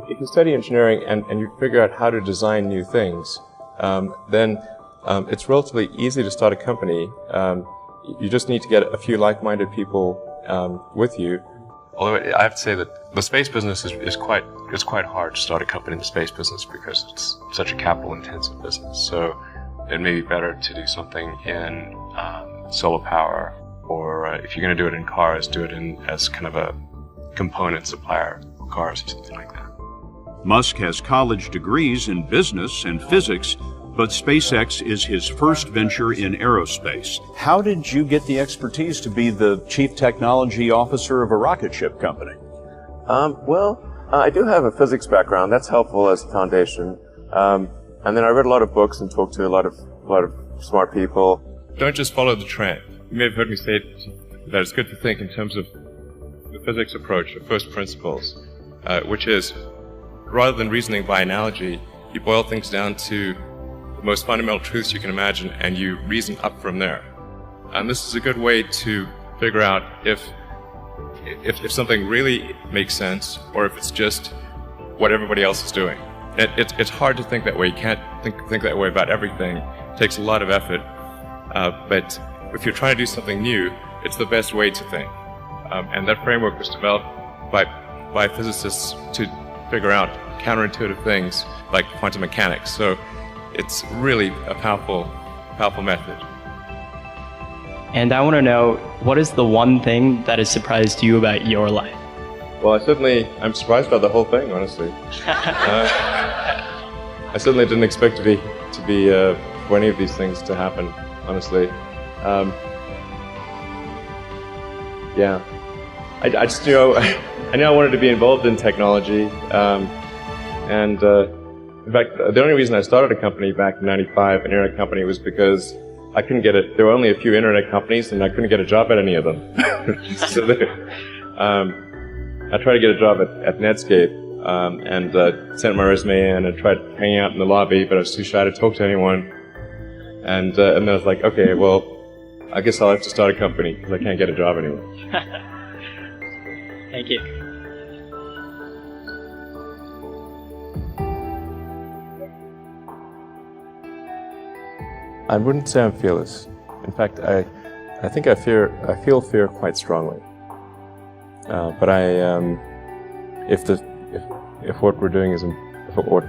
if you study engineering and you figure out how to design new things, then it's relatively easy to start a company. You just need to get a few like-minded people with you. Although I have to say that the space business is quite hard to start a company in the space business because it's such a capital-intensive business. So it may be better to do something in solar power, or if you're going to do it in cars, do it as kind of a component supplier for cars or something like that. Musk has college degrees in business and physics, but SpaceX is his first venture in aerospace. How did you get the expertise to be the chief technology officer of a rocket ship company? I do have a physics background. That's helpful as a foundation. And then I read a lot of books and talked to a lot of smart people. Don't just follow the trend. You may have heard me say that it's good to think in terms of the physics approach of first principles, which is, rather than reasoning by analogy, you boil things down to the most fundamental truths you can imagine, and you reason up from there. And this is a good way to figure out if something really makes sense, or if it's just what everybody else is doing. It's hard to think that way. You can't think that way about everything. It takes a lot of effort. But if you're trying to do something new, it's the best way to think. And that framework was developed by physicists to figure out counterintuitive things like quantum mechanics. So it's really a powerful method. And I want to know, what is the one thing that has surprised you about your life? Well, I'm surprised by the whole thing, honestly. I certainly didn't expect for any of these things to happen, honestly. Yeah. I just, I knew I wanted to be involved in technology. In fact, the only reason I started a company back in '95, an internet company, was because I couldn't get it. There were only a few internet companies, and I couldn't get a job at any of them. So I tried to get a job at Netscape, and sent my resume in and tried hanging out in the lobby, but I was too shy to talk to anyone. And then I was like, okay, well, I guess I'll have to start a company because I can't get a job anywhere. Thank you. I wouldn't say I'm fearless. In fact, I think I feel fear quite strongly. But if what we're doing is, what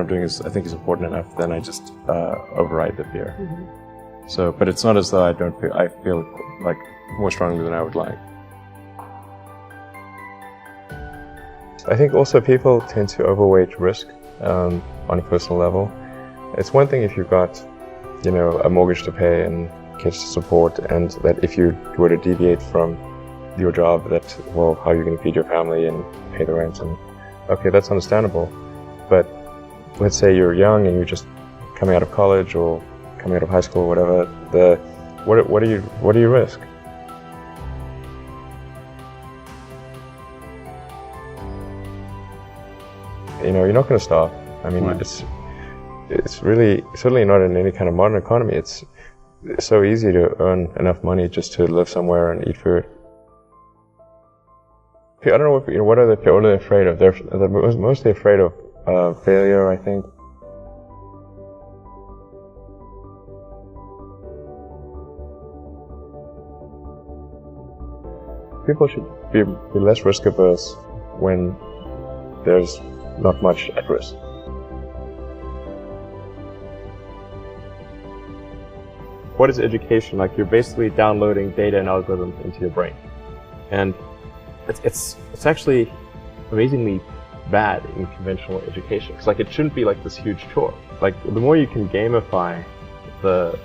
I'm doing is, I think is important enough, then I just override the fear. Mm-hmm. So, but it's not as though I feel like more strongly than I would like. I think also people tend to overweight risk on a personal level. It's one thing if you've got, a mortgage to pay and kids to support, and that if you were to deviate from your job, that, well, how are you going to feed your family and pay the rent? And okay, that's understandable. But let's say you're young and you're just coming out of college or coming out of high school or whatever. What do you risk? You're not going to starve. I mean, right. It's really certainly not in any kind of modern economy. It's so easy to earn enough money just to live somewhere and eat food. I don't know what are they afraid of? They're mostly afraid of failure, I think. People should be less risk averse when there's not much at risk. What is education? Like, you're basically downloading data and algorithms into your brain, and it's actually amazingly bad in conventional education. Because it shouldn't be like this huge chore. Like, the more you can gamify the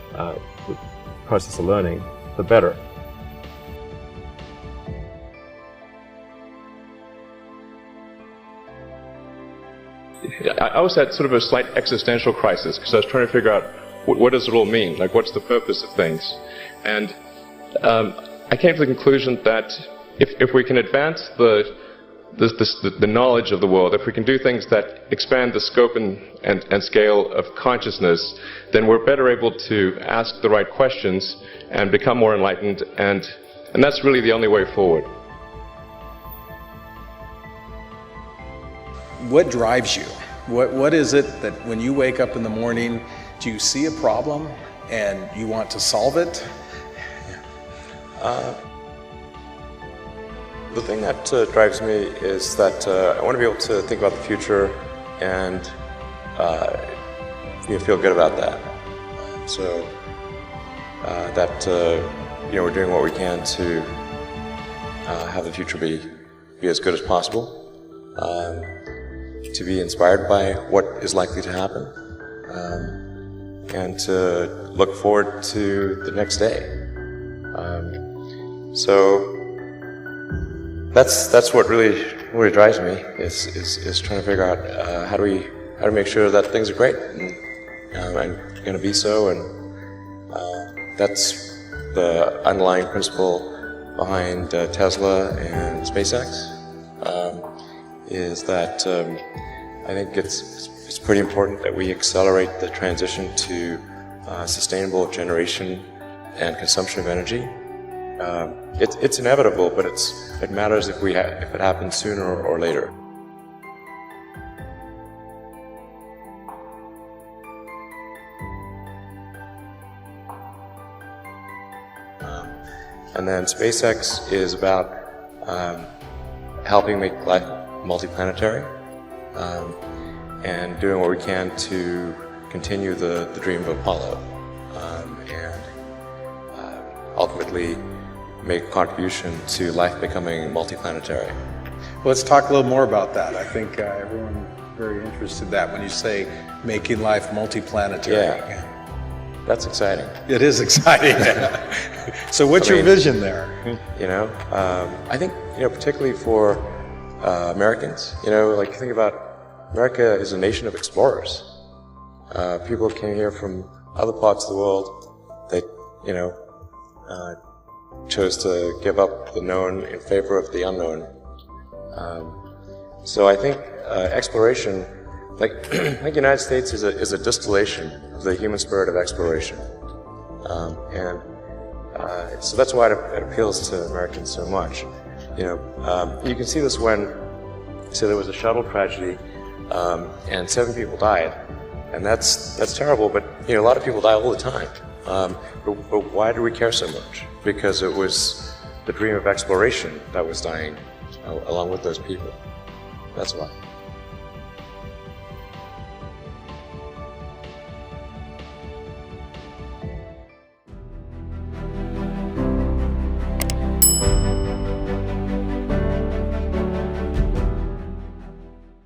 process of learning, the better. I was at sort of a slight existential crisis because I was trying to figure out what does it all mean? Like, what's the purpose of things? And I came to the conclusion that if we can advance the knowledge of the world, if we can do things that expand the scope and scale of consciousness, then we're better able to ask the right questions and become more enlightened, and that's really the only way forward. what drives you? What is it that when you wake up in the morning, do you see a problem and you want to solve it? The thing that drives me is that I want to be able to think about the future and feel good about that. So that we're doing what we can to have the future be as good as possible. To be inspired by what is likely to happen, and to look forward to the next day. So that's what really drives me is trying to figure out how to make sure that things are great and going to be so, and that's the underlying principle behind Tesla and SpaceX. Is that I think it's pretty important that we accelerate the transition to sustainable generation and consumption of energy. It's inevitable, but it matters if it happens sooner or later. And then SpaceX is about helping make life multiplanetary, and doing what we can to continue the dream of Apollo, and ultimately make a contribution to life becoming multiplanetary. Well, let's talk a little more about that. I think everyone very interested in that when you say making life multiplanetary. Yeah, that's exciting. It is exciting. So what's your vision there? I think, particularly for Americans, like think about America is a nation of explorers. People came here from other parts of the world. They, chose to give up the known in favor of the unknown. So I think exploration, like the United States, is a distillation of the human spirit of exploration, and so that's why it appeals to Americans so much. You can see this when, there was a shuttle tragedy, and 7 people died, and that's terrible. But a lot of people die all the time. But why do we care so much? Because it was the dream of exploration that was dying along with those people. That's why.